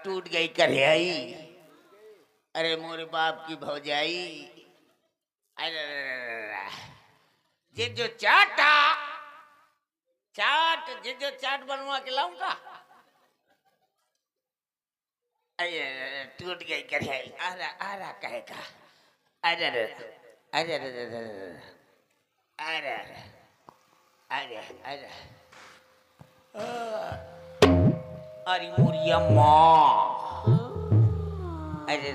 टूट गई करियाई। अरे मोरे बाप की भौजाई। अरे जिज्जो चाटा चाट जिज्जो चाट बनवा के लाऊंगा। अरे टूट गई करियाई। आरा आरा कहेगा। अरे अरे अरे अरे अरे अरे अरे अरे मोरी अम्मा। अरे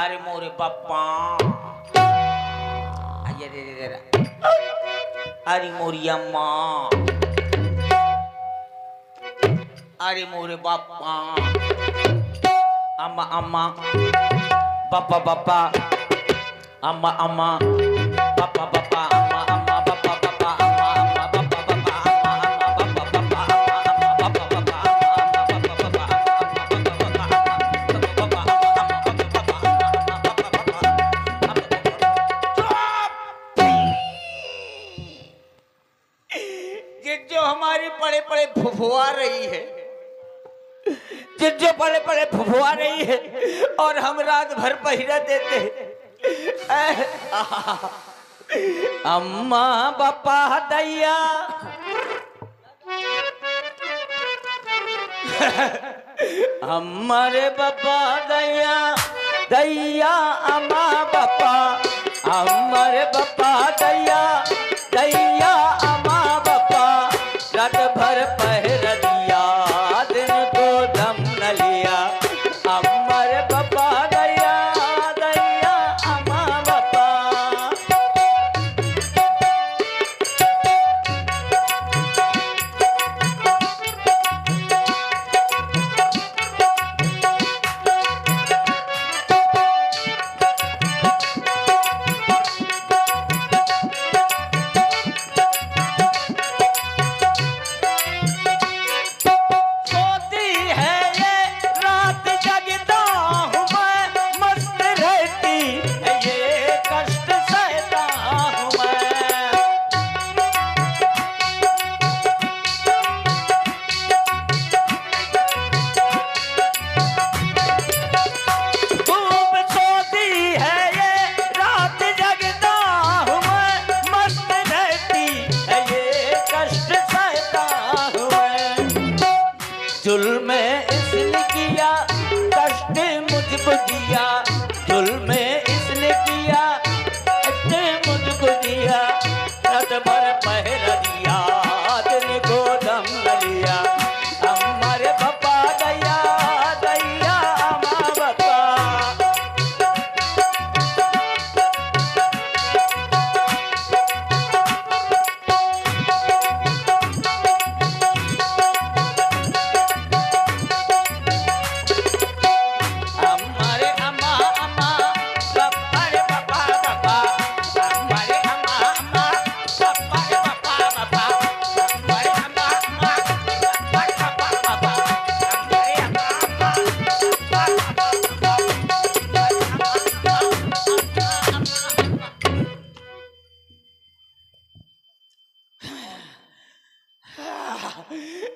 अरे मोरे पापा। अरे मोरी अम्मा। अरे मोरे पापा। अम्मा अम्मा पापा पापा अम्मा अम्मा पापा पापा अम्मा अम्मा पापा पापा अम्मा अम्मा पापा पापा अम्मा अम्मा पापा पापा जिज्जो हमारी पड़े पड़े फुफुआ रही है। जिज्जो पड़े पड़े फुफुआ रही है और हम रात भर पहिरा देते अम्मा बापा दैया। हमारे बापा दैया दैया अम्मा बापा। हमारे बापा दैया दैया अम्मा बापा। रात भर पहिरा दिया दिन को दम न लिया। हमारे बापा दैया दैया अम्मा बापा। जुल्म इसने किया कष्ट मुझको दिया। जुल्म इसने किया कष्ट मुझको दिया। रात भर पहरा दिया दिन को दम न लिया। हमारे बापा दैया दैया अम्मा बापा।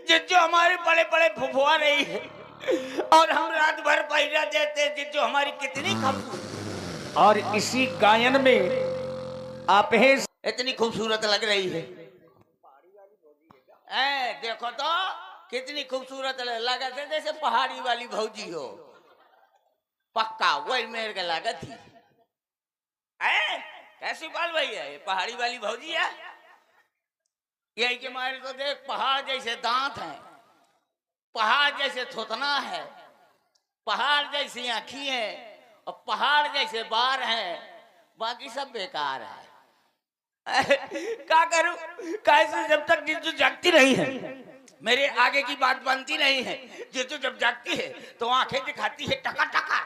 जिज्जो हमारे बड़े बड़े फुफुआ रही है और हम रात भर पहिरा देते जिज्जो हमारी कितनी खूबसूरत। और इसी गायन में आप हैं इतनी खूबसूरत लग रही है। देखो तो कितनी खूबसूरत लगा थे, जैसे पहाड़ी वाली भौजी हो। पक्का वही मेरे के लागत थी। कैसी बाल भाई है, ये पहाड़ी वाली भौजी है। यही के मारे तो देख, पहाड़ जैसे दांत हैं, पहाड़ जैसे थुथना है, पहाड़ जैसी आंखी है, और पहाड़ जैसे बार हैं, बाकी सब बेकार है। क्या करूं, कैसे जब तक जिज्जू जागती नहीं है मेरे आगे की बात बनती नहीं है। जिज्जू जब जागती है तो आंखें दिखाती है टका टका,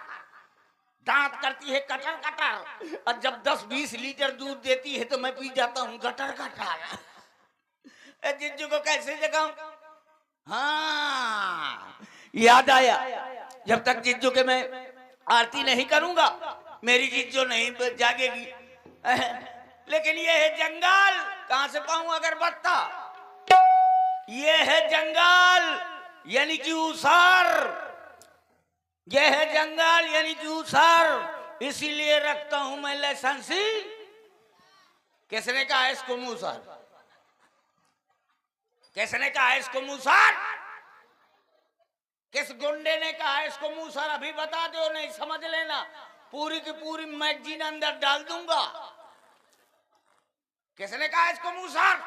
दांत करती है कटर कटर, और जब 10-20 लीटर दूध देती है तो मैं पी जाता हूँ गटर गटर। जिज्जू को कैसे जगाऊं? हाँ याद आया, जब तक जिज्जू के मैं आरती नहीं करूंगा मेरी जिज्जू नहीं जागेगी। लेकिन ये है जंगल, कहां से पाऊं अगरबत्ता? ये है जंगल यानी कि ऊसर, ये है जंगल यानी कि ऊसर, इसीलिए रखता हूं मैं लाइसेंसी। किसने कहा इसको मूसर? किसने कहा इसको मूसर? किस गुंडे ने कहा इसको मूसर? अभी बता दो, नहीं समझ लेना पूरी की पूरी मैगजीन अंदर डाल दूंगा। किसने कहा इसको मूसर?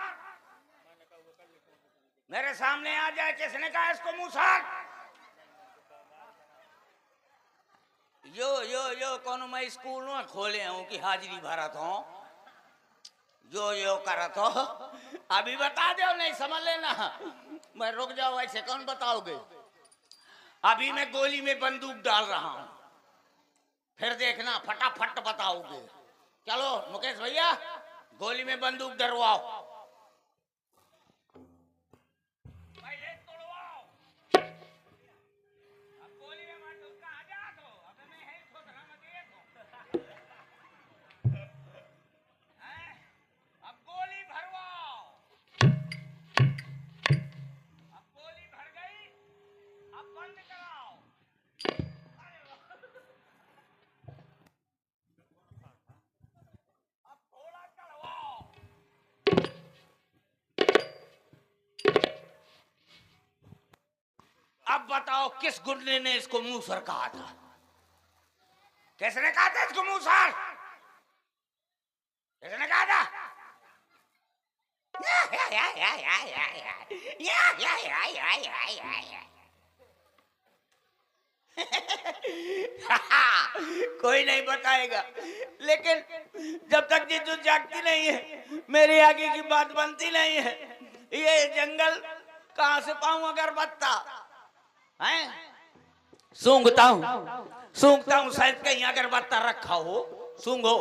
मेरे सामने आ जाए, किसने कहा इसको मूसर? यो यो यो कौन मैं स्कूल में खोले हूं कि हाजिरी भरत हो, यो करत हो। अभी बता दो, नहीं समझ लेना। मैं रुक जाओ, ऐसे कौन बताओगे? अभी मैं गोली में बंदूक डाल रहा हूं, फिर देखना फटाफट बताओगे। चलो मुकेश भैया, गोली में बंदूक डरवाओ। अब बताओ किस गुंडे ने इसको मूसर कहा था? किसने कहा था इसको मूसर? किसने कहा था? कोई नहीं बताएगा, लेकिन जब तक जिज्जू जागती नहीं है मेरे आगे की बात बनती नहीं है। ये जंगल कहां से पाऊं अगरबत्ता? हैं? सूंघता हूं, शायद कहीं अगरबत्ता रखा हो। सूंघो।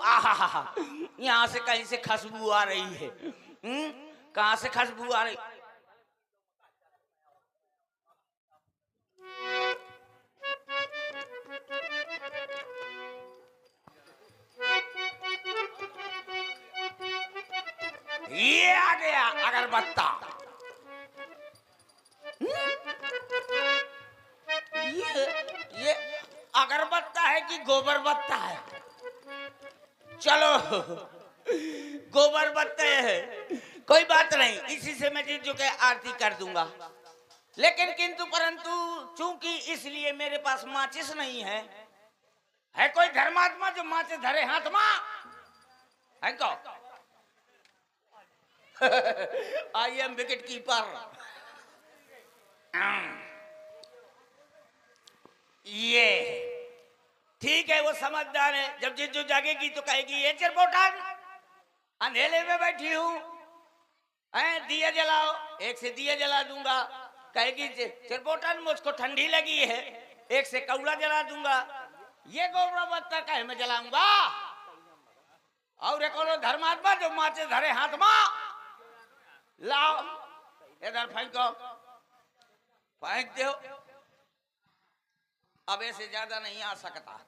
आहा, यहाँ से कहीं से खुशबू आ रही है। कहां से खुशबू आ रही? ये आ गया अगरबत्ता। ये अगरबत्ता है कि गोबर बत्ता है? चलो गोबर बत्ते है, कोई बात नहीं, इसी से मैं जिज्जू के आरती कर दूंगा। लेकिन किंतु परंतु चूंकि इसलिए मेरे पास माचिस नहीं है। है कोई धर्मात्मा जो माचिस धरे हाथ में? है को? I am wicket keeper. ये ठीक है, वो समझदार है। जब जिज्जू जागेगी तो कहेगी ये चिरपोटन अंधेले में बैठी हूं, दिया जलाओ। एक से दिया जला दूंगा, कहेगी चिरपोटन मुझको ठंडी लगी है, एक से कौड़ा जला दूंगा। ये गोबरा बत्ता कहे मैं जलाऊंगा? और एक और धर्मात्मा जो माचे धरे हाथ में, लाओ इधर फेंको, फेंक दो। अब ऐसे ज्यादा नहीं आ सकता।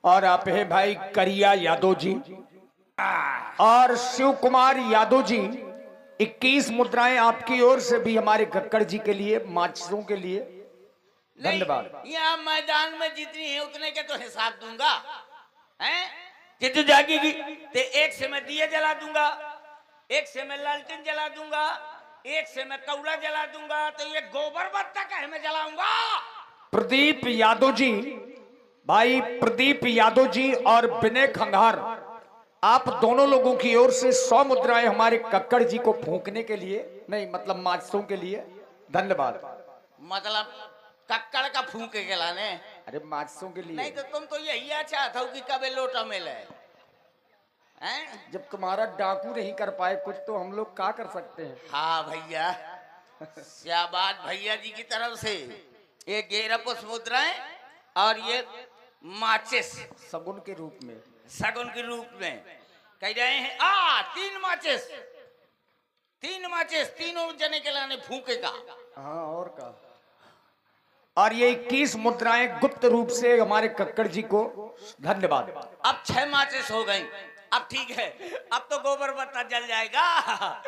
और आप है भाई करिया यादव जी, और शिव कुमार यादव जी 21 मुद्राएं आपकी ओर से भी हमारे कक्कड़ जी के लिए, माचिसों के लिए धन्यवाद। नहीं, यहाँ मैदान में जितनी है उतने के तो हिसाब दूंगा, हैं? जितनी जागेगी तो एक से मैं दिए जला दूंगा, एक से मैं लालटेन जला दूंगा, एक से मैं कौड़ा जला दूंगा, तो ये गोबर बत्ता कहे मैं जलाऊंगा। प्रदीप यादव जी, भाई प्रदीप यादव जी और विनय खंगार, आप दोनों लोगों की ओर से 100 मुद्राएं हमारे कक्कड़ जी को फूंकने के लिए, नहीं मतलब माचिसों के लिए धन्यवाद। मतलब कक्कड़ का फूंके के लाने? अरे माचिसों के लिए नहीं तो तुम तो यही अच्छा था कि कबे लोटा मिले, हैं? जब तुम्हारा डाकू नहीं कर पाए कुछ तो हम लोग क्या कर सकते हैं। हाँ भैया, शाबाश भैया जी की तरफ से ये 11 मुद्राएं और ये माचिस सगुन के रूप में, सगुन के रूप में कह रहे हैं। 3 माचिस तीनों जने के लाने फूकेगा। हाँ और का। और ये 21 मुद्राएं गुप्त रूप से हमारे कक्कड़ जी को धन्यवाद। अब 6 माचिस हो गई, अब ठीक है, अब तो गोबर बत्ता जल जाएगा।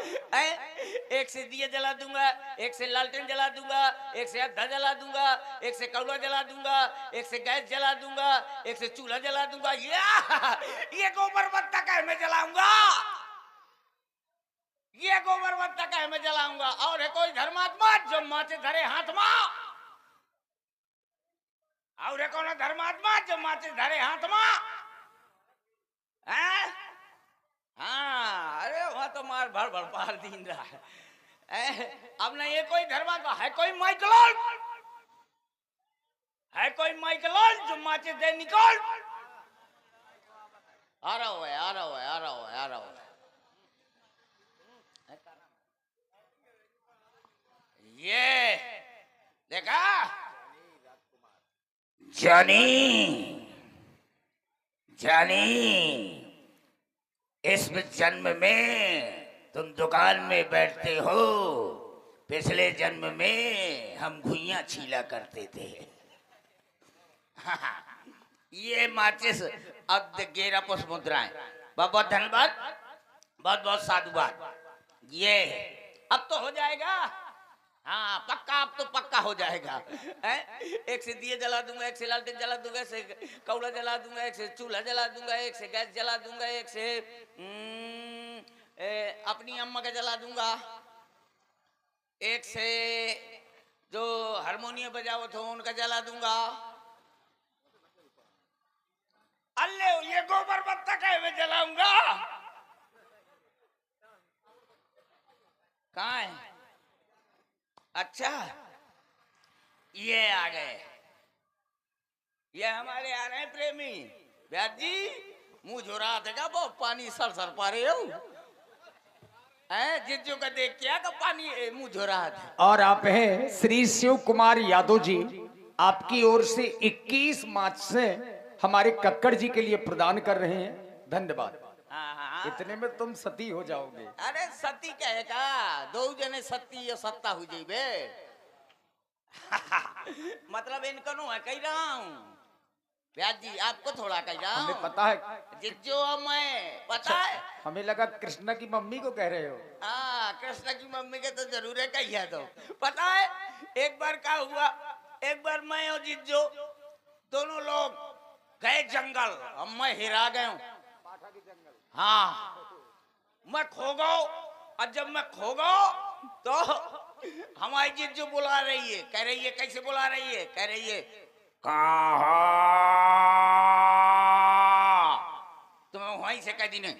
एक से दिए जला दूंगा, एक से लालटेन जला दूंगा, एक से अद्धा जला दूंगा, एक से कौड़ा जला दूंगा, एक से गैस जला दूंगा, एक से चूल्हा जला दूंगा। ये गोबर बत्ता कहे मैं जलाऊंगा, ये गोबर बत्ता कहे मैं जलाऊंगा। और है कोई धर्मात्मा जो माचे धरे हाथ में, और है कौन धर्मात्मा जो माचे धरे हाथ में? हाँ, अरे वहां तो मार भर भर पार दिन रहा है। अब ना ये कोई धर्मात्मा है, कोई माइकलोल है, कोई माइकलोल जो माचे दे निकल। आ रहा हो, आ रहा हो, आ रहा हो, आ रहा हो। ये देखा जानी जानी, इस जन्म में तुम दुकान में बैठते हो, पिछले जन्म में हम घुइयां छीला करते थे। ये माचिस अब 11 मुद्राएं, बहुत बहुत धन्यवाद, बहुत बहुत साधुवाद। ये अब तो हो जाएगा, हाँ पक्का, अब तो पक्का हो जाएगा। एक से दिए जला दूंगा, एक से लालटेन जला दूंगा, एक से कौड़ा जला दूंगा, एक से चूल्हा जला दूंगा, एक से गैस जला दूंगा, एक से अपनी अम्मा का जला दूंगा, एक से जो हारमोनियम बजाओ थे उनका जला दूंगा। अल्ले ये गोबर बत्ता कहे मैं जलाऊंगा। कहाँ है? अच्छा, ये आ गए, ये हमारे आ रहे हैं प्रेमी। ब्याज जी मुंह झुरा देगा, वो पानी सर सर पा रहे हो, जिज्जू का देख क्या का पानी मुंह झुरा थे। और आप हैं श्री शिव कुमार यादव जी, आपकी ओर से 21 मार्च से हमारे कक्कड़ जी के लिए प्रदान कर रहे हैं, धन्यवाद। हाँ, इतने में तुम सती हो जाओगे। अरे सती कहेगा, 2 जने सती या सत्ता हो जाइबे। मतलब इनका नो है कह रहा हूँ ब्याज जी, आपको थोड़ा कह रहा हूँ। हमें पता है जिज्जो मैं पता है, हमें लगा कृष्णा की मम्मी को कह रहे हो। हाँ कृष्ण की मम्मी के तो जरूर है कहिया तो। पता है एक बार क्या हुआ, एक बार मैं और जिज्जो दोनों लोग गए जंगल, अब मैं हिरा गया हूँ। हाँ मैं खो गया, और जब मैं खो गया तो हमारी जिज्जू बुला रही है, कह रही है, कैसे बुला रही है, कह रही है कहाँ, तो मैं वहीं से कह दी नहीं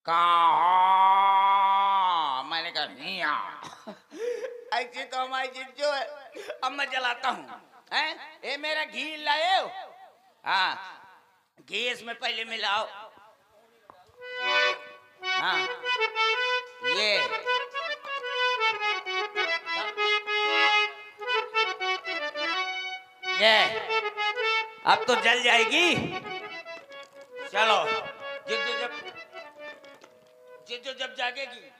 कहाँ, मैंने कहा नहीं ऐसे तो हमारी जिज्जू है। अब मैं जलाता हूँ, ये मेरा घी लाए हो, हाँ घी इसमें पहले मिलाओ, हाँ ये अब तो जल जाएगी। चलो जिज्जू जब जागेगी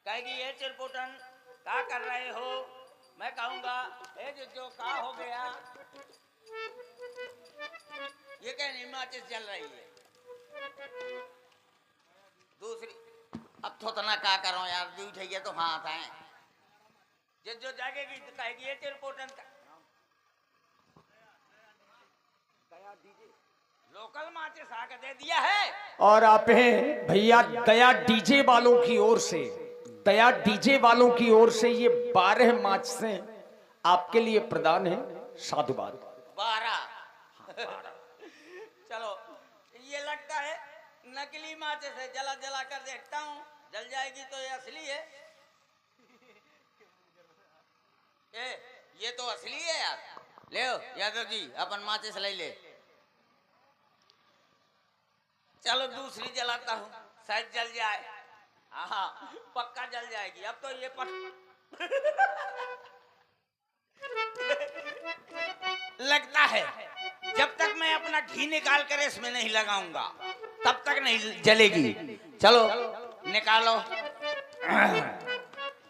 कहेगी ये चिरपुटन क्या कर रहे हो, मैं कहूंगा ए जिज्जू क्या हो गया, ये क्या नहीं माचिस जल रही है। दूसरी अब थोतना का करो यार, दी उठाइए तो हाथ आए जो जागेगी तो कहेगी ये तेरे पोटन का लोकल माचिस आके दे दिया है। और आप हैं भैया दया डीजे वालों की ओर से, दया डीजे वालों की ओर से ये 12 माचिसें आपके लिए प्रदान है। साधुवाद। 12 चलो ये लगता है नकली माचिस है, जला जला कर देखता हूँ, जल जाएगी तो ये असली है। ये तो असली है यार। ले यादव जी अपन माचिस ले ले। चलो दूसरी जलाता हूँ, शायद जल जाए। हाँ पक्का जल जाएगी अब तो ये लगता है जब तक मैं अपना घी निकाल कर इसमें नहीं लगाऊंगा तब तक नहीं जलेगी। चलो निकालो,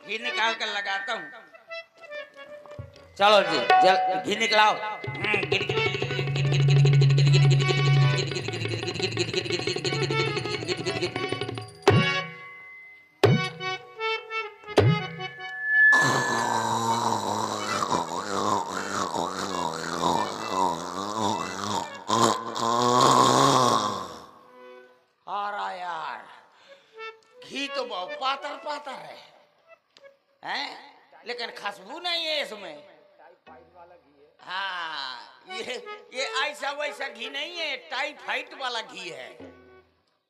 घी निकाल कर लगाता हूँ। चलो जी घी निकलाओ। पातर पातर है लेकिन खुशबू नहीं है इसमें। हाँ ये ऐसा वैसा घी नहीं है, टाइफाइड वाला घी है।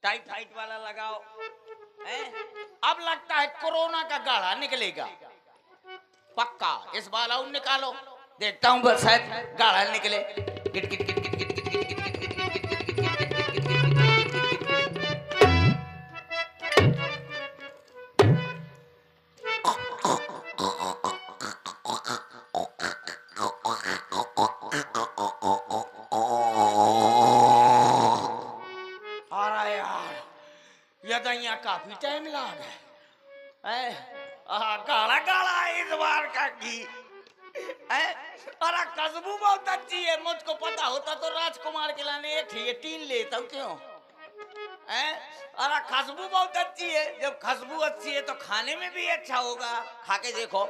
टाइफाइड वाला लगाओ है। अब लगता है कोरोना का गाढ़ा निकलेगा पक्का। इस बार और निकालो, देखता हूँ बस शायद गाढ़ा निकले। गिट गिट गिट गिट गिट गिट गिट गिट गिट गिट गिट गिट गिट गिट गिट गिट गिट। काफी टाइम लगा गाढ़ा गाढ़ा है इस बार का घी। अरे खुशबू बहुत अच्छी है, मुझको पता होता तो राजकुमार के लाने ये टीन लेता हूँ क्यों। अरे खुशबू बहुत अच्छी है, जब खुशबू अच्छी है तो खाने में भी अच्छा होगा। खा के देखो।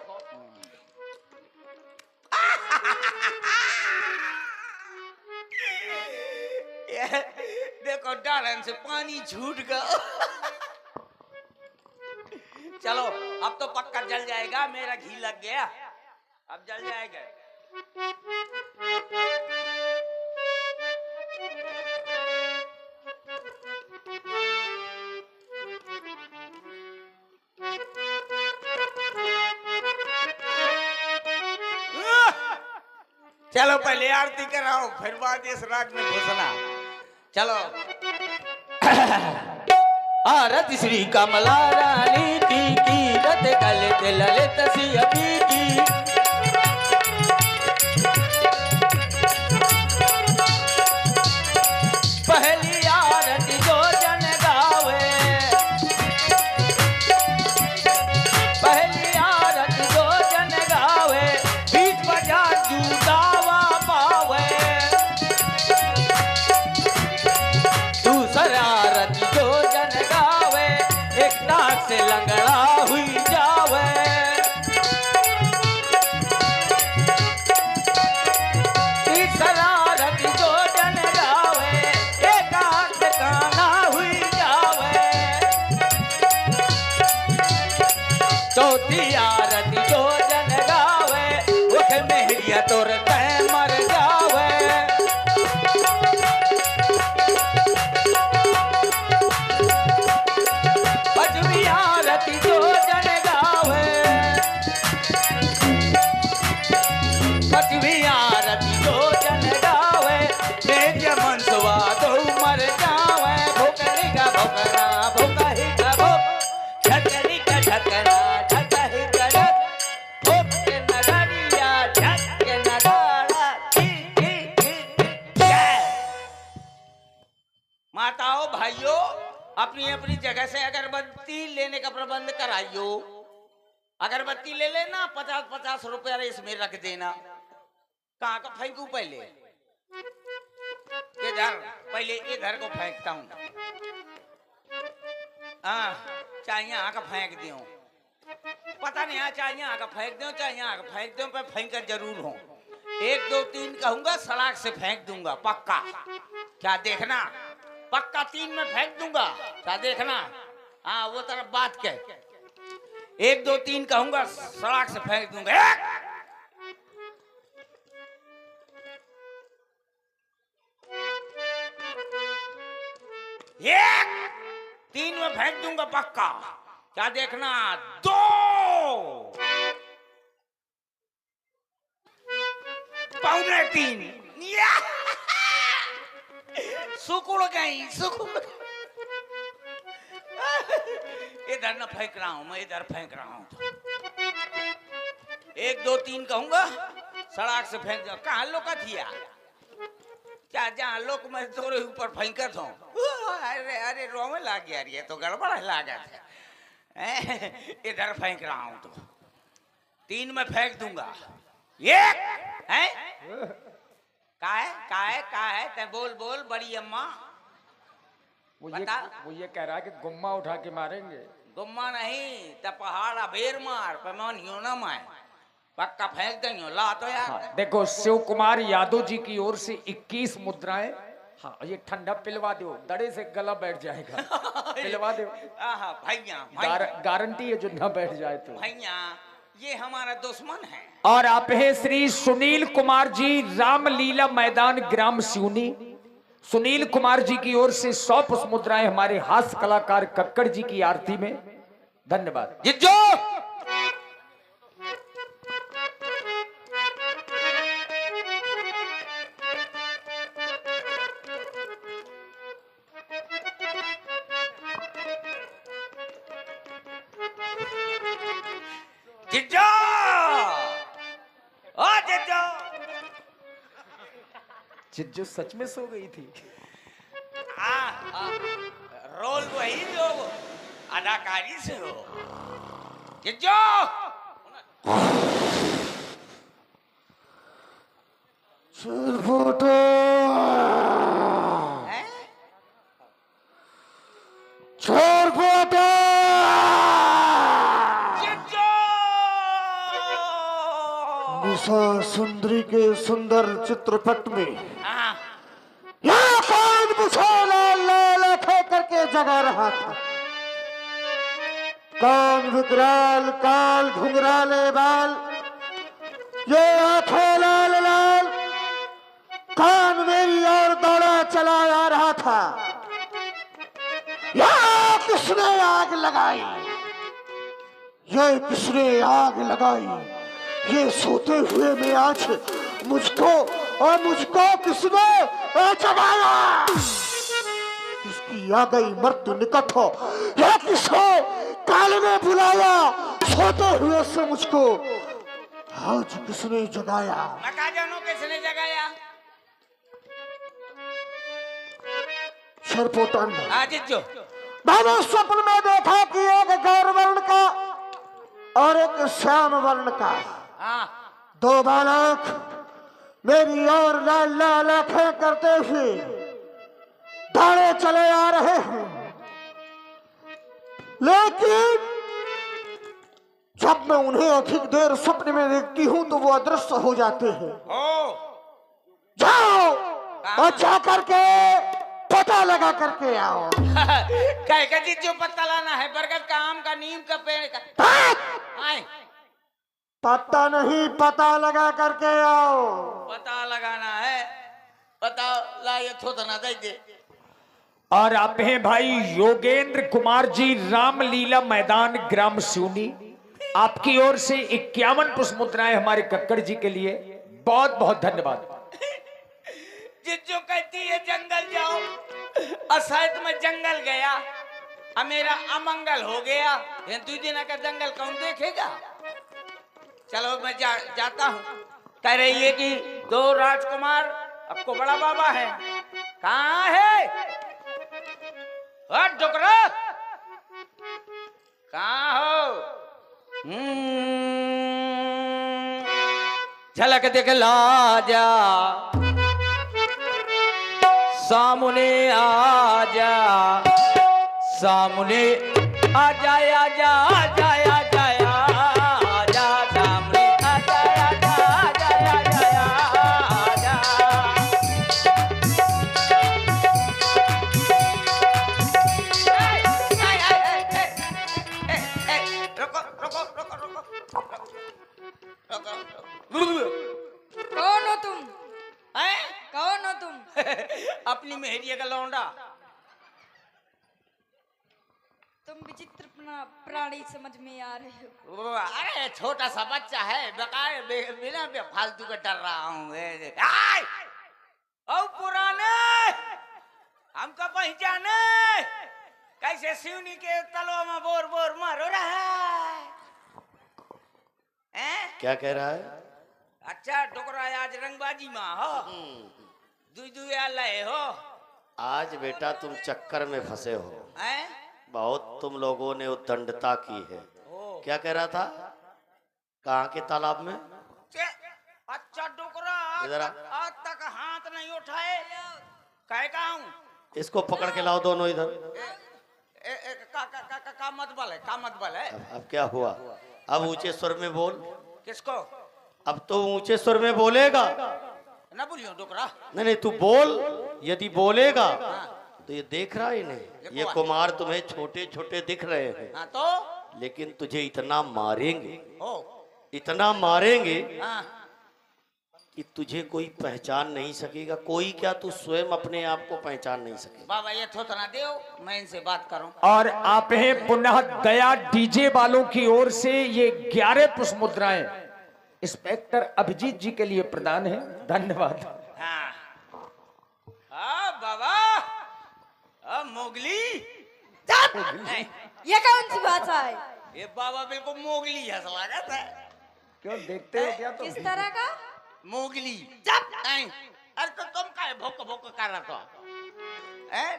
देखो डालन से पानी छूट गया। चलो अब तो पक्का जल जाएगा, मेरा घी लग गया, अब जल जाएगा। चलो पहले आरती कराओ फिर बाद इस राग में घुसना। चलो आरती श्री कमला रानी की रत ललित ललित सियपी की। पहली आरती जो जन गावे, पहली आरती जो जन गावे, बीच बजा जूदावा पावे। दूसरा आरती जो जन गावे, एक नाक से लंगड़ा हुई जावे। तीसरा आरती जो जन गावे, एक आंख से काना हुई जावे। चौथी आरती जो जन गावे, उठ मेहरिया तोर तय मर जावे। पांचवी आरती जो जन गावे, पांचवी आरती जो जन गावे, मेज मनसवा दो मर जावे। भोकनी का भोकना भोकही का भोक, झकनी का झकना झकही का झक, भोक के नगरिया झक के नगाड़ा जय। माताओं भाइयों अपनी अपनी जगह से अगरबत्ती लेने का प्रबंध कराइयो। अगरबत्ती ले लेना, 50-50 रुपया इसमें रख देना। कहाँ का फेंकू पहले इधर पहले इधर को फेंकता हूँ। हाँ, चाहे यहाँ का फेंक दियो, पता नहीं, चाहे यहाँ का फेंक दो, चाहे यहाँ का फेंक दो, पर फेंक कर जरूर हूँ। 1 2 3 कहूंगा, सड़क से फेंक दूंगा पक्का। क्या देखना, पक्का 3 में फेंक दूंगा, क्या देखना। हाँ, वो तरफ बात के 1 2 3 कहूंगा, सड़क से फेंक दूंगा। एक 3 में फेंक दूंगा पक्का, क्या देखना। 2 पौने 3 सुकुड़ गई, सुकुड़। इधर न फेंक रहा हूं मैं, इधर फेंक रहा हूं। 1 2 3 कहूंगा, सड़क से फेंक दो। कहाँ लोका थिया, क्या जहाँ लोग मैं तोरे ऊपर फेंकत हूँ। अरे अरे रोमे लाग गया, ये तो गड़बड़ लागा था। इधर फेंक रहा हूँ तो 3 में फेंक दूंगा। एक है का है ते बोल बोल बड़ी अम्मा। वो ये कह रहा है कि गुम्मा उठा के मारेंगे। गुम्मा नहीं तो पहाड़ अबेर मार पे मन यूं ना मार, पक्का फेंक देंगे। ला तो यार। हाँ, देखो शिव कुमार यादव जी की ओर से 21 मुद्राएं। हाँ, ये ठंडा पिलवा दो, दड़े से गला बैठ जाएगा। पिलवा दो। भैया गारंटी है जो ना बैठ जाए तो। भैया ये हमारा दुश्मन है। और आप हैं श्री सुनील कुमार जी, रामलीला मैदान ग्राम सिवनी। सुनील कुमार जी की ओर से 100 पुष्प मुद्राएं हमारे हास्य कलाकार कक्कड़ जी की आरती में। धन्यवाद। जिज्जो जिज्जो ओ जिज्जो। जिज्जो सच में सो गई थी। रोल वही जो अदाकारी से हो। जिज्जो फोटो छोड़ फोटो। जिज्जो निशा सुंदरी के सुंदर चित्रपट में हाँ, यहाँ कौन मुझे लाल लाल आंखें करके जगा रहा था। कौन विकराल काल घुंघराले बाल, ये आंखें लाल लाल, कौन मेरी ओर दौड़ा चला आ रहा था। यहाँ किसने आग लगाई, ये किसने आग लगाई। ये सोते हुए में आज मुझको और मुझको किसने जगाया। किसकी आ गई मृत्यु निकट हो, या किसको काल ने बुलाया सोते हुए से मुझको आज किसने जगाया। मैं कहा जानू किसने जगाया। सरपोतन हाँ जिज्जो। मैंने स्वप्न में देखा कि एक गौर वर्ण का और एक श्याम वर्ण का हाँ 2 बालक मेरी ओर लाल लाल आंखें करते हुए दौड़े चले आ रहे हैं। लेकिन जब मैं उन्हें अधिक देर स्वप्न में देखती हूं तो वो अदृश्य हो जाते हैं। ओ जाओ और जाकर के पता लगा करके आओ। कह का जिज्जो पत्ता लाना है, बरगद का, आम का, नीम का पेड़ का। आए पता नहीं, पता लगा करके आओ। पता लगाना है, पता ला ये थोड़ा ना दे। और आप हैं भाई योगेंद्र कुमार जी, रामलीला मैदान ग्राम सिवनी। आपकी ओर से 51 पुष्प मुद्राएं हमारे कक्कड़ जी के लिए। बहुत बहुत धन्यवाद। जिज्जो कहती है जंगल जाओ, असैत में जंगल गया, अब मेरा अमंगल हो गया। ये 2 दिन का जंगल कौन देखेगा। चलो मैं जाता हूँ। कह रही है कि 2 राजकुमार आपको बड़ा बाबा है। कहाँ है डुकरा, कहाँ हो। झलक दिखला जा सामने आजा, सामने आजा, आजा, आजा, आजा, आजा, सामने आजा, आजा, आजा, आजा, रुको रुको रुको रुको कौन हो तुम? हैं? कौन हो तुम? अपनी मेहरिया का लौंडा। तुम विचित्र प्राणी समझ में आ रहे हो। अरे छोटा सा बच्चा है, बकाए बिना फालतू का डर रहा हूँ। ओ पुराने, हमको पहचाने, कैसे सिवनी के तलवा में बोर बोर मारो रहा है? क्या कह रहा है? अच्छा डोकरा आज रंगबाजी में हो, दुई आलय हो। आज बेटा तुम चक्कर में फंसे हो, हैं? बहुत तुम लोगों ने उद्दंडता की है। क्या कह रहा था? कहाँ के तालाब में? अच्छा डोकरा इधर आ। आज तक हाथ नहीं उठाए, कहे का हूँ? इसको पकड़ के लाओ दोनों इधर। का मतबल है, का मतबल है? अब क्या हुआ? अब ऊंचे स्वर में बोल। किसको? अब तो ऊंचे स्वर में बोलेगा। ना बोलियो डोकरा। नहीं नहीं, तू बोल। यदि बोलेगा तो ये देख रहा है नहीं, ये कुमार तुम्हें छोटे छोटे दिख रहे हैं, हाँ तो लेकिन तुझे इतना मारेंगे, हो, इतना मारेंगे हाँ। कि तुझे कोई पहचान नहीं सकेगा। कोई क्या, तू स्वयं अपने आप को पहचान नहीं सकेगा। बाबा ये थोतना देओ, मैं इनसे बात करूं। और आप हैं पुनः दया डीजे वालों की ओर से ये 11 पुष्प मुद्राएं इंस्पेक्टर अभिजीत जी के लिए प्रदान है। धन्यवाद। हाँ बाबा, मोगली। नहीं, ये कौन सी भाषा है? ये बाबा बिल्कुल मोगली हंस लागत है। क्यों देखते हो क्या तुम? किस तरह का? मोगली। नहीं, अरे तो तुम का भोक भोक कर रहा था?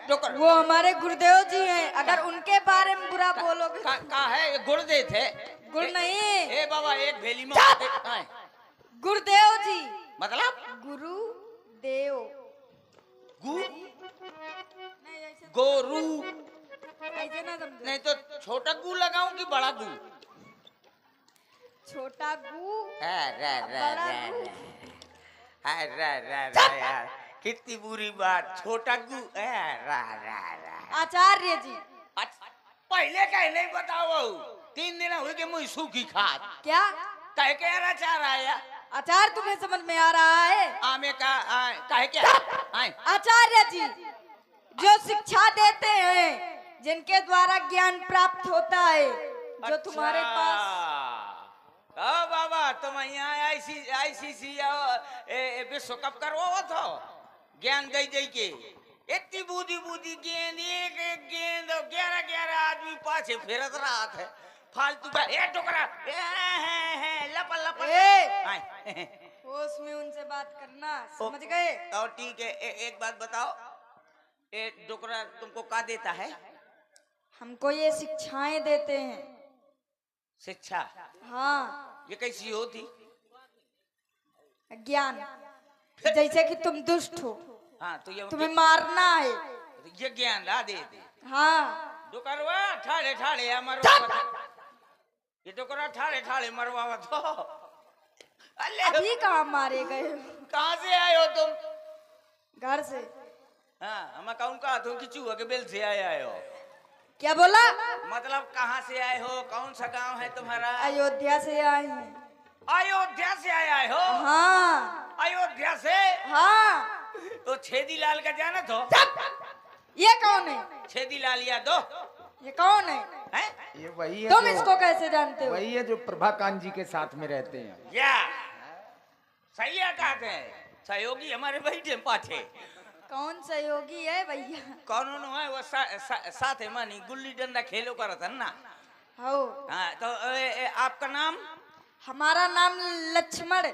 डोकर वो हमारे गुरुदेव जी हैं, अगर उनके बारे में बुरा बोलोगे। का है? ये गुर्दे थे। गुरु नहीं, ए बाबा एक भेली में गुरुदेव जी। मतलब गुरुदेव। गु नहीं ऐसे गोरू। ऐसे ना समझो। नहीं तो छोटा गु लगाऊं कि बड़ा गु? छोटा गु, रे बड़ा गु। यार कितनी बुरी बात। छोटा गु आचार्य जी। अच्छा, पहले कहे नहीं बताओ। 3 दिन हुए कि मुझे सूखी खाद क्या कह के अचार आया। आचार्य तुम्हें समझ में आ रहा है? आमे का कहे क्या? आचार्य जी जो शिक्षा देते हैं, जिनके द्वारा ज्ञान प्राप्त होता है, जो तुम्हारे पास। ओ बाबा तुम यहाँ ICC विश्व कप करवाओ तो ज्ञान दे दे के इतनी बूदी गेंद, एक एक गेंद 11 आदमी पाछे फिरत रहा था फालतू का। ए टुकड़ा लपल लपल। होश में उनसे बात करना, समझ गए? और ठीक है, एक बात बताओ, ए डोकरा तुमको क्या देता है? हमको ये शिक्षाएं देते हैं। शिक्षा? हाँ, ये कैसी होती? ज्ञान। जैसे कि तुम दुष्ट हो, हाँ तो ये तुम्हें मारना है। ये ज्ञान ला दे। हाँ, डोकरवा ठाड़े ठाड़े मरवा। ये डोकरा ठाड़े ठाड़े मरवा तो। अल्ले अभी कहाँ मारे गए? कहाँ से आए हो तुम? घर से। हाँ हम कौन कहा तुम कि चूहा के बेल से आए हो? क्या बोला? मतलब कहाँ से आए हो? कौन सा गांव है तुम्हारा? अयोध्या से आए हैं। अयोध्या से आए हो? हाँ। अयोध्या से? हाँ। तो छेदी लाल का जाना तो? ये कौन है? छेदी लाल यादव। ये कौन है? हैं? ये वही है तुम जो- इसको कैसे जानते हो? वही है जो प्रभाकांत जी के साथ में रहते हैं। या सही कहते हैं, सहयोगी हमारे बैठे पाछे। कौन सहयोगी है भैया? कौन है वो? साथ है मानी गुल्ली डंडा खेलो कर था ना। हो। हाँ तो आपका नाम? हमारा नाम लक्ष्मण।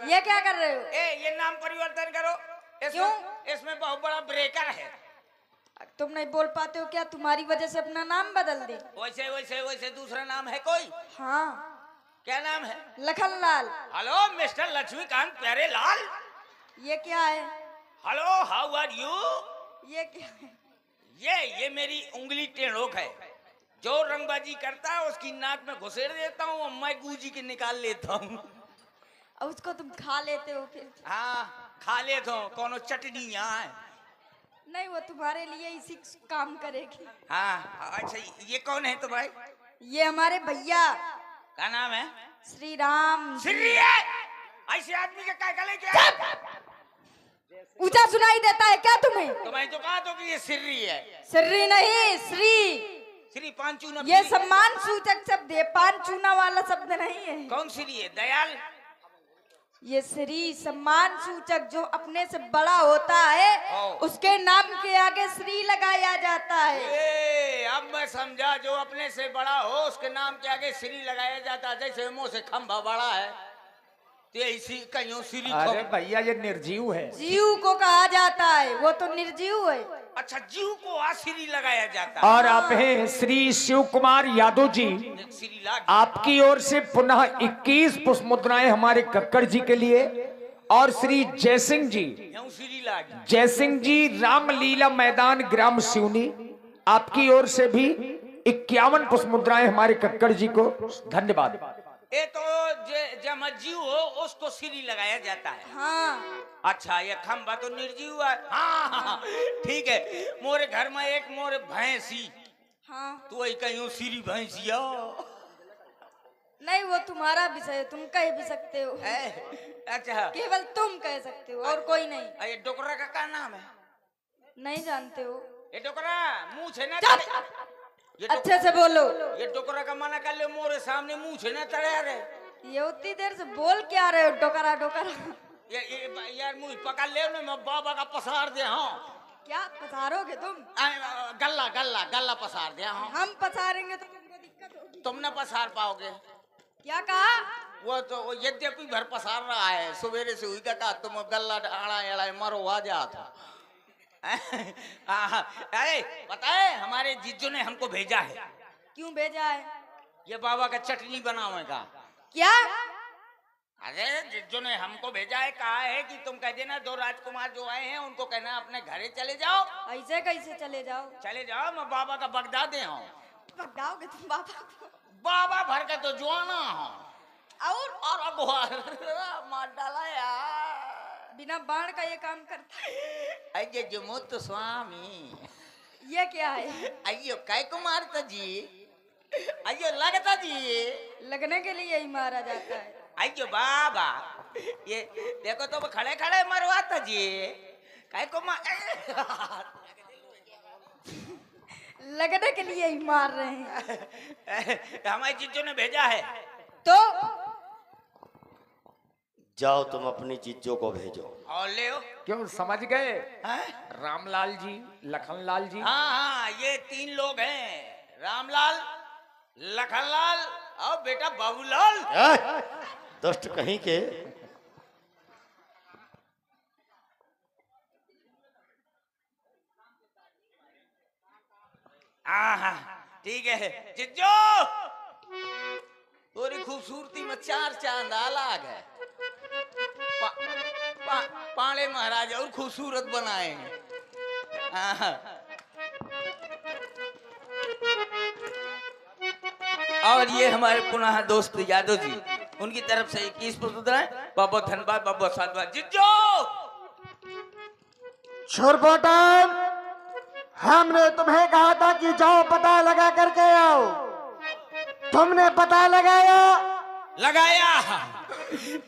ये क्या कर रहे हो? ये नाम परिवर्तन करो। क्यों? इसमें बहुत बड़ा ब्रेकर है। तुम नहीं बोल पाते हो क्या? तुम्हारी वजह से अपना नाम बदल दे। वैसे वैसे वैसे दूसरा नाम है कोई? हाँ। क्या नाम है? लखनलाल। हेलो मिस्टर लक्ष्मीकांत प्यारे लाल। ये क्या है? Hello, how are you? ये क्या है? ये मेरी उंगली टेढ़ोक है। जो रंगबाजी करता है उसकी नाक में घुसेड़ देता हूँ, मैं गूंजी के निकाल लेता हूँ। अब उसको तुम खा लेते हो फिर? हाँ, खा लेता हूँ। कोनो चटनी यहाँ है? नहीं, वो तुम्हारे लिए इसी काम करेगी। हाँ, अच्छा, ये कौन है तो भाई? ये हमारे भैया। क्या नाम है? श्री राम। श्री है? ऐसे आदमी का क्या गले क्या? ऊंचा सुनाई देता है क्या तुम्हें? तो मैं तो कहा तो कि ये श्री है। श्री नहीं, श्री। श्री पान चूना। ये सम्मान सूचक शब्द है, पान चूना वाला शब्द नहीं है। कौन श्री है? दयाल? ये श्री सम्मान सूचक, जो अपने से बड़ा होता है उसके नाम के आगे श्री लगाया जाता है। अब मैं समझा, जो अपने से बड़ा हो उसके नाम के आगे श्री लगाया जाता है। जैसे मुंह से खंभा बड़ा है तो इसी कहीं श्री। अरे भैया ये निर्जीव है। जीव को कहा जाता है, वो तो निर्जीव है। अच्छा, जीव को आश्री लगाया जाता है। और आप हैं श्री शिव कुमार यादव जी, श्री लाग आपकी ओर से पुनः 21 पुष्प मुद्राएं हमारे कक्कड़ जी के लिए। और श्री जयसिंह जी, श्री लाग जयसिंह जी रामलीला मैदान ग्राम सिवनी, आपकी ओर से भी 51 पुष्प मुद्राएं हमारे कक्कड़ जी को। धन्यवाद। ये तो जब जीव हो उसको श्री लगाया जाता है। हाँ। अच्छा, ये खंभा तो निर्जीव है। हाँ, ठीक है। मोरे घर में एक मोरे भैंसी। हाँ। तो वही कहीं श्री भैंसिया। नहीं, वो तुम्हारा विषय है, तुम कह भी सकते हो। अच्छा, केवल तुम कह सकते हो और कोई नहीं। ये डोकरा का क्या नाम है? नहीं जानते हो? ये डोकरा मुंह से ना अच्छे से बोलो। ये डोकरा का मना कर ले, मोरे सामने मुंह से ना तड़े रे। ये उतनी देर से बोल क्या रहे हो? डोकरा डोकरा। ये यार मुंह पकड़ ले ना, मैं बाबा का पसार दे। हाँ, क्या पसारोगे तुम? गल्ला गल्ला गल्ला पसार दे। हाँ, हम पसारेंगे तो तुमको दिक्कत होगी। तुम न पसार पाओगे। क्या कहा? वो तो यद्यपि भर पसार रहा है, सवेरे से हुई का तुम गल्ला आड़ा एड़ा मरो आ जाता। अरे पता है, हमारे जीजू ने हमको भेजा है। क्यों भेजा है? ये बाबा का चटनी बनावेगा। क्या? अरे जीजू ने हमको भेजा है, कहा है कि तुम कह देना 2 राजकुमार जो आए हैं उनको कहना अपने घरे चले जाओ। ऐसे कैसे चले जाओ? चले जाओ, मैं बाबा का बगदा दे हूँ। बगदाओगे तुम बाबा को? बाबा भर के तो जुआना हूँ। और अगुआ मार डाला यार। बिना बाण का ये काम करता है? अये जमुत स्वामी। ये क्या है? अयो काय को मारता जी? अयो लगता जी? लगने के लिए ही मारा जाता है। अयो बाबा, ये देखो तो खड़े खड़े मरवाता जी। काय को लगने के लिए ही मार रहे हैं। हमारे जीजू ने भेजा है। तो जाओ, तुम अपनी जीजो को भेजो। और ले क्यों, समझ गए? रामलाल जी, लखनलाल जी। हाँ, ये 3 लोग हैं, रामलाल, लखनलाल और बेटा बाबूलाल। दुष्ट कहीं के। ठीक है जिज्जो, तोरी खूबसूरती में 4 चांद अलग है। पाले महाराज और खूबसूरत बनाएंगे। और ये हमारे पुनः दोस्त यादव जी, उनकी तरफ से 21 पुष्प है। बहुत बहुत धन्यवाद, बहुत बहुत साधुवाद। जिज्जो छोरबोटम, हमने तुम्हें कहा था कि जाओ पता लगा करके आओ। तुमने पता लगाया?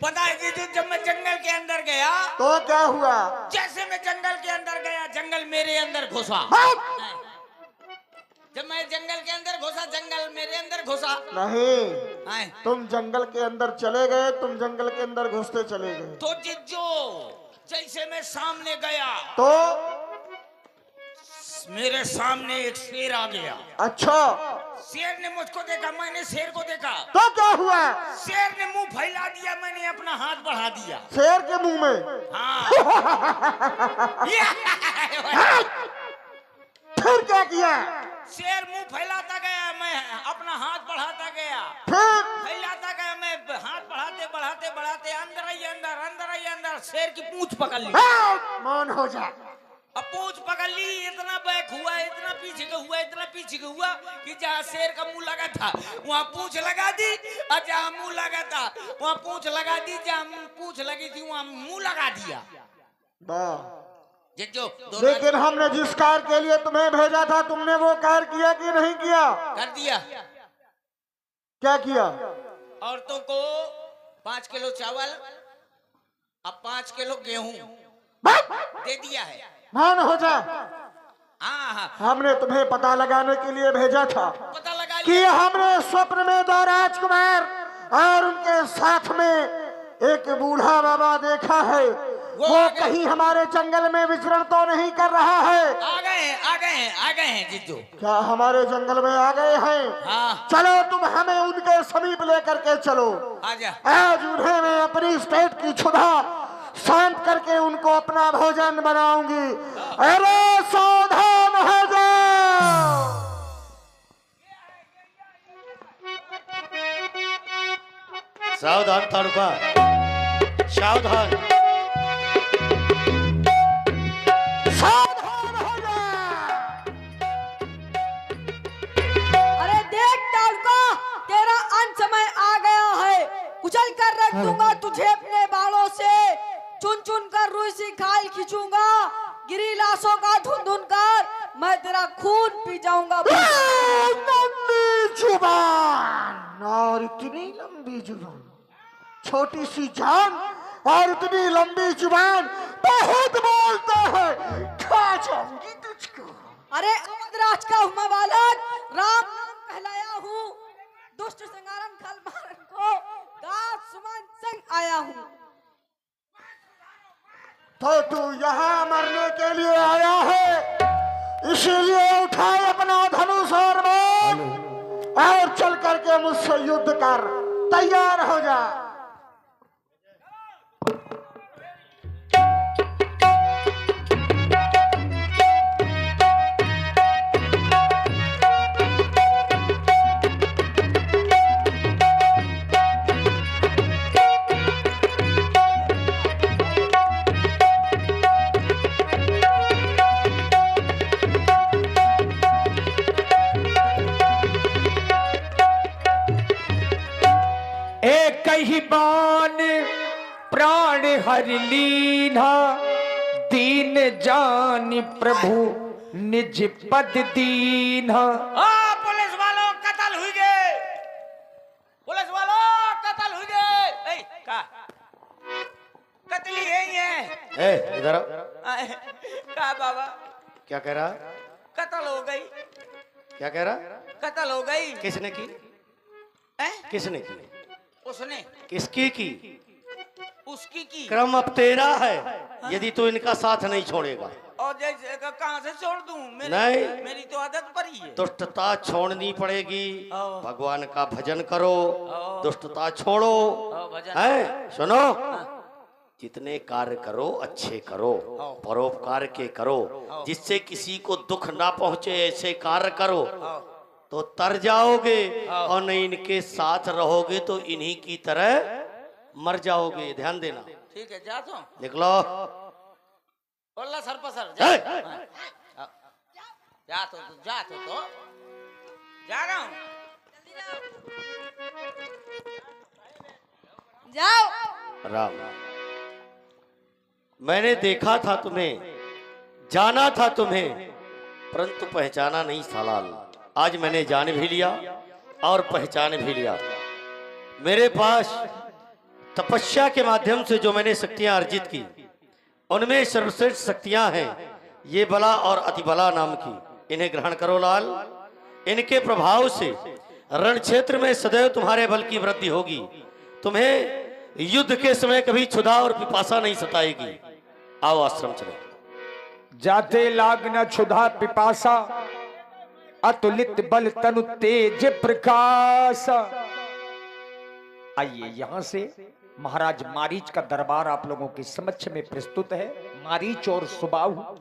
पता है जीजू, जब मैं जंगल के अंदर गया तो क्या हुआ? जैसे मैं जंगल के अंदर गया, जंगल मेरे अंदर घुसा। जब मैं जंगल के अंदर घुसा, जंगल मेरे अंदर घुसा। नहीं, तुम जंगल के अंदर चले गए, तुम जंगल के अंदर घुसते चले गए। तो जिज्जो, जैसे मैं सामने गया तो मेरे सामने एक शेर आ गया। अच्छा, शेर ने मुझको देखा, मैंने शेर को देखा। तो क्या हुआ? शेर ने मुंह फैला दिया, मैंने अपना हाथ बढ़ा दिया शेर के मुंह में। हाँ। फिर क्या किया? शेर मुंह फैलाता गया, मैं अपना हाथ बढ़ाता गया, फिर फैलाता गया, मैं हाथ बढ़ाते बढ़ाते बढ़ाते अंदर ही अंदर, अंदर ही अंदर शेर की पूंछ पकड़ ली। मौन हो जा। अब पूंछ पकड़ ली, इतना बैक हुआ, इतना पीछे का हुआ, इतना पीछे का हुआ कि जहाँ शेर का मुंह लगा था वहाँ पूंछ लगा दी, और जहाँ मुंह लगा था वहाँ पूंछ लगा दी, जहाँ पूंछ लगी थी वहाँ मुंह लगा दिया। वाह। जिज्जो लेकिन हमने जिस कार के लिए तुम्हें भेजा था, तुमने वो कार किया कि नहीं किया? कर दिया। क्या किया? औरतों को 5 किलो चावल अब 5 किलो गेहूं दे दिया है। मौन हो जा। हाँ, हमने तुम्हें पता लगाने के लिए भेजा था पता लगा कि लिया। हमने स्वप्न में 2 राजकुमार और उनके साथ में एक बूढ़ा बाबा देखा है। वो कहीं हमारे जंगल में विचरण तो नहीं कर रहा है? आ गए हैं, आ गए हैं, आ गए हैं जिज्जू। क्या हमारे जंगल में आ गए हैं? हाँ, चलो तुम हमें उनके समीप लेकर के चलो। आजा। आज उन्हें मैं अपनी स्टेट की क्षुधा शांत करके उनको अपना भोजन बनाऊंगी। अरे सावधान हो जाओ। सावधान ताड़ुका, सावधान। सावधान हो जा। अरे देख ताड़का, तेरा अंत समय आ गया है। कुचल कर रख दूंगा तुझे अपने बालों से, चुन चुन कर रुई सी खाल खींचूंगा, गिरी लाशों का ढूंढ ढूंढ कर मैं तेरा खून पी जाऊंगा। लंबी जुबान और इतनी लंबी जुबान, छोटी सी जान और इतनी लंबी जुबान, बहुत बोलता है। खा जाऊंगी तुझको। अरे अवधराज का हूँ मैं बालक, राम नाम कहलाया हूँ, दुष्ट संगारन खल मारन को गात सुमन संग आया हूँ। तो तू यहाँ मरने के लिए आया है, इसीलिए उठाए अपना धनुष और बाण और चल करके मुझसे युद्ध कर। तैयार हो जा। कही बान प्राण हर लीना, दीन जान प्रभु निज पद दीना। पुलिस वालों कत्ल हुई गए, पुलिस वालों कत्ल हुई गए। का कत्ल ही है। इधर आओ। का बाबा क्या कह रहा? कत्ल हो गई। क्या कह रहा? कत्ल हो गई। किसने की? किसने की? उसने। किसकी की? उसकी की। क्रम अब तेरा है, यदि तू इनका साथ नहीं छोड़ेगा। और जैसे कहाँ से छोड़ दूं? नहीं, मेरी तो आदत पड़ी है। दुष्टता छोड़नी पड़ेगी। भगवान का भजन करो, दुष्टता छोड़ो। है सुनो, जितने कार्य करो अच्छे करो, परोपकार के करो, जिससे किसी को दुख ना पहुंचे ऐसे कार्य करो तो तर जाओगे, और नहीं इनके साथ रहोगे तो इन्हीं की तरह मर जाओगे। ध्यान देना। ठीक है, जा तो निकलो। बोला सर पर सर जा। जा तो जा रहा हूँ। जाओ। राम, मैंने देखा था तुम्हें, जाना था तुम्हें, परंतु पहचाना नहीं सालाल। आज मैंने जान भी लिया और पहचान भी लिया। मेरे पास तपस्या के माध्यम से जो मैंने शक्तियां अर्जित की, उनमें सर्वश्रेष्ठ शक्तियां हैं ये बला और अति बला नाम की। इन्हें ग्रहण करो लाल। इनके प्रभाव से रण क्षेत्र में सदैव तुम्हारे बल की वृद्धि होगी। तुम्हें युद्ध के समय कभी क्षुधा और पिपासा नहीं सताएगी। आओ आश्रम चलो। जाते लाग न क्षुधा पिपासा, अतुलित बल तनु तेज प्रकाश। आइए यहां से महाराज मारीच का दरबार आप लोगों के समक्ष में प्रस्तुत है। मारीच और सुबाहु